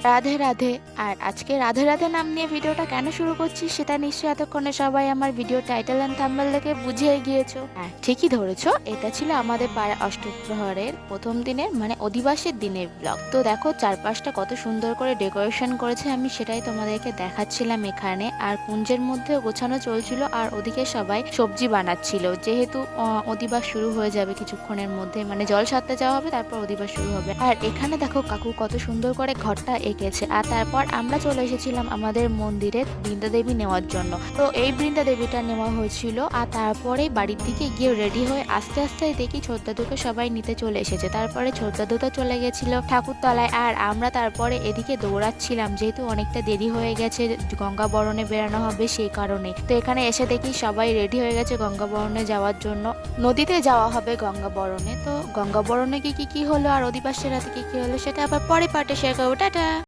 রাধে রাধে। আর আজকে রাধে রাধে নাম নিয়ে ভিডিওটা কেন শুরু করছি সেটা নিশ্চয়ই এতক্ষণে সবাই আমার ভিডিও টাইটেল অ্যান্ড থাম্বনেল দেখে বুঝিয়ে গিয়েছো। হ্যাঁ, ঠিকই ধরেছো, এটা ছিল আমাদের পাড়া অষ্টপ্রহরের প্রথম দিনের মানে অধিবাসের দিনের ব্লগ। তো দেখো চারপাশটা কত সুন্দর করে ডেকোরেশন করেছে, আমি সেটাই তোমাদেরকে দেখাচ্ছিলাম এখানে। আর কুঞ্জের মধ্যেও গোছানো চলছিল, আর ওদিকে সবাই সবজি বানাচ্ছিল, যেহেতু অধিবাস শুরু হয়ে যাবে কিছুক্ষণের মধ্যে, মানে জল সারতে যাওয়া হবে, তারপর অধিবাস শুরু হবে। আর এখানে দেখো কাকু কত সুন্দর করে ঘরটা এঁকেছে। আর তারপর আমরা চলে এসেছিলাম আমাদের মন্দিরে বৃন্দা দেবী নেওয়ার জন্য। তো এই বৃন্দা দেবীটা নেওয়া হয়েছিল, আর তারপরে বাড়ির দিকে গিয়ে রেডি হয়ে আস্তে আস্তে দেখি ছোট দাদুকে সবাই নিতে চলে এসেছে। তারপরে ছোট দাদু তো চলে গেছিল ঠাকুরতলায়, আর আমরা তারপরে এদিকে দৌড়াচ্ছিলাম, যেহেতু অনেকটা দেরি হয়ে গেছে, গঙ্গা বরণে বেরানো হবে সেই কারণে। তো এখানে এসে দেখি সবাই রেডি হয়ে গেছে গঙ্গা বরণে যাওয়ার জন্য। নদীতে যাওয়া হবে গঙ্গা বরণে। তো গঙ্গা বরণে কি কি হলো আর অধিবাসের রাতে কি কি হলো সেটা আবার পরে পার্টে শেয়ার করবো। টাটা।